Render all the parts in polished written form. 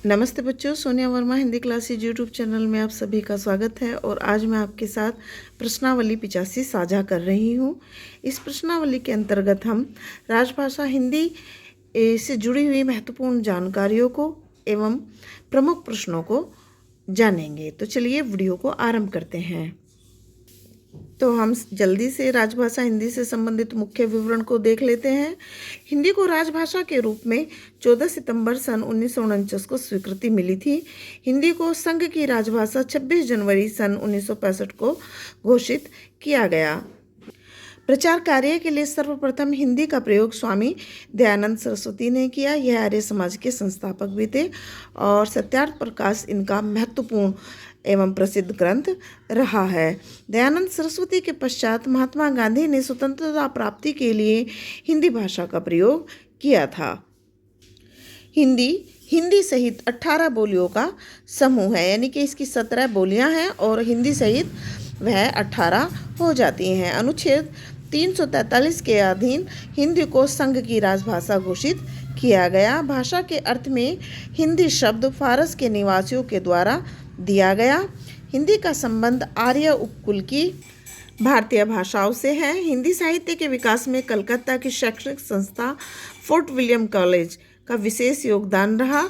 नमस्ते बच्चों, Sonia Verma Hindi classes YouTube channel में आप सभी का स्वागत है। और आज मैं आपके साथ प्रश्नावली 85 साझा कर रही हूँ। इस प्रश्नावली के अंतर्गत हम राजभाषा हिंदी से जुड़ी हुई महत्वपूर्ण जानकारियों को एवं प्रमुख प्रश्नों को जानेंगे। तो चलिए वीडियो को आरंभ करते हैं। तो हम जल्दी से राजभाषा हिंदी से संबंधित मुख्य विवरण को देख लेते हैं। हिंदी को राजभाषा के रूप में 14 सितंबर सन 1949 को स्वीकृति मिली थी। हिंदी को संघ की राजभाषा 26 जनवरी सन 1965 को घोषित किया गया। प्रचार कार्य के लिए सर्वप्रथम हिंदी का प्रयोग स्वामी दयानंद सरस्वती ने किया। यह आर्य समाज के संस्थापक भी थे और सत्यार्थ प्रकाश इनका महत्वपूर्ण एवं प्रसिद्ध ग्रंथ रहा है। दयानंद सरस्वती के पश्चात महात्मा गांधी ने स्वतंत्रता प्राप्ति के लिए हिंदी भाषा का प्रयोग किया था। हिंदी सहित 18 बोलियों का समूह है, यानी कि इसकी 17 बोलियां हैं और हिंदी सहित वह 18 हो जाती हैं। अनुच्छेद 343 के अधीन हिंदी को संघ की राजभाषा घोषित किया गया। भाषा के अर्थ में हिंदी शब्द फारस के निवासियों के द्वारा दिया गया। हिंदी का संबंध आर्य उपकुल की भारतीय भाषाओं से है। हिंदी साहित्य के विकास में कलकत्ता की शैक्षणिक संस्था फोर्ट विलियम कॉलेज का विशेष योगदान रहा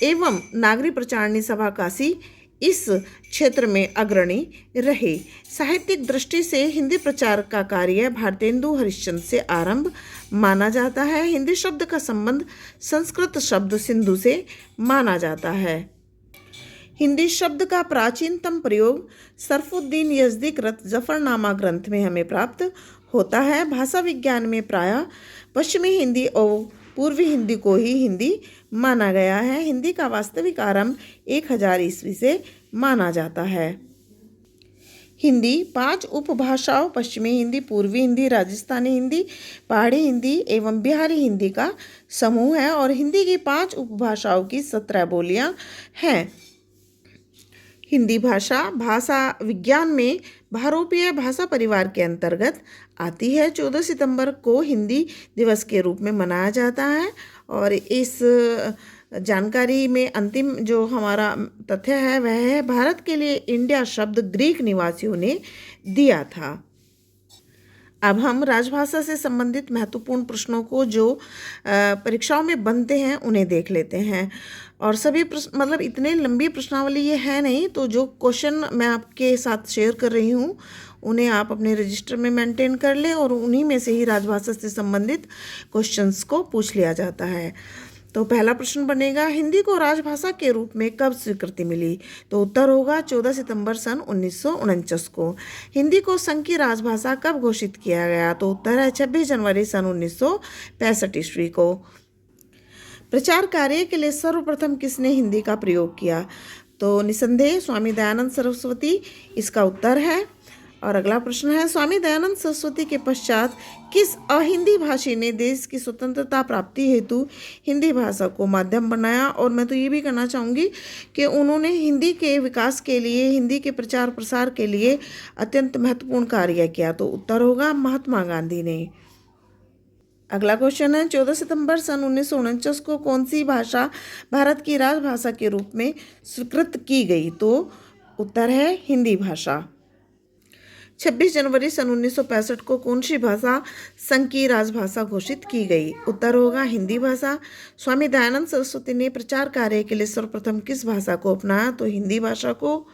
एवं नागरी प्रचारणी सभा काशी इस क्षेत्र में अग्रणी रहे। साहित्यिक दृष्टि से हिंदी प्रचार का कार्य भारतेंदु हरिश्चंद्र से आरंभ माना जाता है। हिंदी शब्द का संबंध संस्कृत शब्द सिंधु से माना जाता है। हिंदी शब्द का प्राचीनतम प्रयोग सरफुद्दीन यज़दी कृत जफरनामा ग्रंथ में हमें प्राप्त होता है। भाषा विज्ञान में प्रायः पश्चिमी हिंदी और पूर्वी हिंदी को ही हिंदी माना गया है। हिंदी का वास्तविक आरंभ 1000 ईस्वी से माना जाता है। हिंदी 5 उपभाषाओं पश्चिमी हिंदी, पूर्वी हिंदी, राजस्थानी हिंदी, पहाड़ी हिंदी एवं बिहारी हिंदी का समूह है और हिंदी की 5 उपभाषाओं की 17 बोलियां हैं। हिंदी भाषा विज्ञान में बहुरूपीय भाषा परिवार के अंतर्गत आती है। 14 सितंबर को हिंदी दिवस के रूप में मनाया जाता है और इस जानकारी में अंतिम जो हमारा तथ्य है वह है भारत के लिए इंडिया शब्द ग्रीक निवासियों ने दिया था। अब हम राजभाषा से संबंधित महत्वपूर्ण प्रश्नों को जो परीक्षाओं में बनते हैं उन्हें देख लेते हैं। और सभी प्रश्न मतलब इतने लंबी प्रश्नावली ये है नहीं, तो जो क्वेश्चन मैं आपके साथ शेयर कर रही हूँ उन्हें आप अपने रजिस्टर में मेंटेन कर लें और उन्हीं में से ही राजभाषा से संबंधित क्वेश्चंस को पूछ लिया जाता है। तो पहला प्रश्न बनेगा, हिंदी को राजभाषा के रूप में कब स्वीकृति मिली? तो उत्तर होगा 14 सितंबर सन 1949 को। हिंदी को संघ की राजभाषा कब घोषित किया गया? तो उत्तर है 26 जनवरी सन 1965 ईस्वी को। प्रचार कार्य के लिए सर्वप्रथम किसने हिंदी का प्रयोग किया? तो निसंदेह स्वामी दयानंद सरस्वती इसका उत्तर है। और अगला प्रश्न है, स्वामी दयानंद सरस्वती के पश्चात किस अहिंदी भाषी ने देश की स्वतंत्रता प्राप्ति हेतु हिंदी भाषा को माध्यम बनाया? और मैं तो ये भी कहना चाहूँगी कि उन्होंने हिंदी के विकास के लिए, हिंदी के प्रचार प्रसार के लिए अत्यंत महत्वपूर्ण कार्य किया। तो उत्तर होगा महात्मा गांधी ने। अगला क्वेश्चन है, 14 सितंबर सन 1949 को कौन सी भाषा भारत की राजभाषा के रूप में स्वीकृत की गई? तो उत्तर है हिंदी भाषा। 26 जनवरी सन 1965 को कौन सी भाषा संघ की राजभाषा घोषित की गई? उत्तर होगा हिंदी भाषा। स्वामी दयानंद सरस्वती ने प्रचार कार्य के लिए सर्वप्रथम किस भाषा को अपनाया? तो हिंदी भाषा को।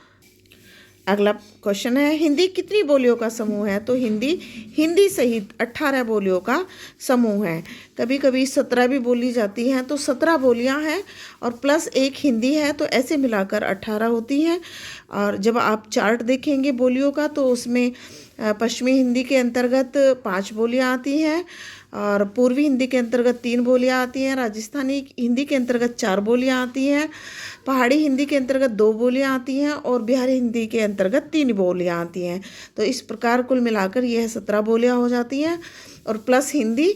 अगला क्वेश्चन है, हिंदी कितनी बोलियों का समूह है? तो हिंदी सहित 18 बोलियों का समूह है। कभी कभी 17 भी बोली जाती हैं, तो 17 बोलियां हैं और प्लस एक हिंदी है, तो ऐसे मिलाकर 18 होती हैं। और जब आप चार्ट देखेंगे बोलियों का तो उसमें पश्चिमी हिंदी के अंतर्गत 5 बोलियां आती हैं और पूर्वी हिंदी के अंतर्गत 3 बोलियां आती हैं, राजस्थानी हिंदी के अंतर्गत 4 बोलियां आती हैं, पहाड़ी हिंदी के अंतर्गत 2 बोलियां आती हैं और बिहारी हिंदी के अंतर्गत 3 बोलियां आती हैं। तो इस प्रकार कुल मिलाकर यह 17 बोलियां हो जाती हैं और प्लस हिंदी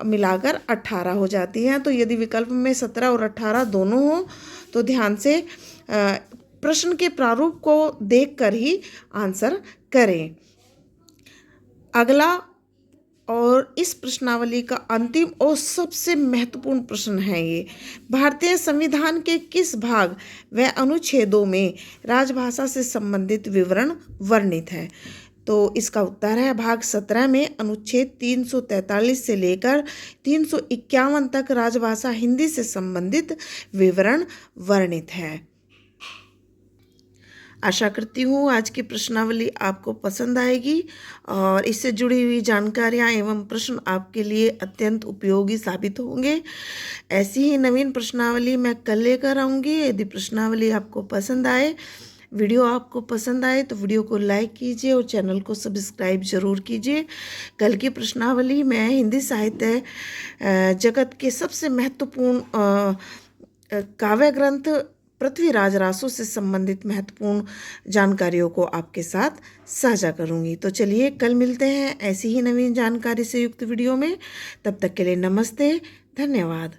मिलाकर 18 हो जाती हैं। तो यदि विकल्प में 17 और 18 दोनों हो तो ध्यान से प्रश्न के प्रारूप को देखकर ही आंसर करें। अगला और इस प्रश्नावली का अंतिम और सबसे महत्वपूर्ण प्रश्न है ये, भारतीय संविधान के किस भाग व अनुच्छेदों में राजभाषा से संबंधित विवरण वर्णित है? तो इसका उत्तर है भाग 17 में अनुच्छेद 343 से लेकर 351 तक राजभाषा हिंदी से संबंधित विवरण वर्णित है। आशा करती हूँ आज की प्रश्नावली आपको पसंद आएगी और इससे जुड़ी हुई जानकारियाँ एवं प्रश्न आपके लिए अत्यंत उपयोगी साबित होंगे। ऐसी ही नवीन प्रश्नावली मैं कल लेकर आऊँगी। यदि प्रश्नावली आपको पसंद आए, वीडियो आपको पसंद आए तो वीडियो को लाइक कीजिए और चैनल को सब्सक्राइब जरूर कीजिए। कल की प्रश्नावली मैं हिंदी साहित्य जगत के सबसे महत्वपूर्ण काव्य ग्रंथ पृथ्वीराज रासो से संबंधित महत्वपूर्ण जानकारियों को आपके साथ साझा करूंगी। तो चलिए कल मिलते हैं ऐसी ही नवीन जानकारी से युक्त वीडियो में। तब तक के लिए नमस्ते, धन्यवाद।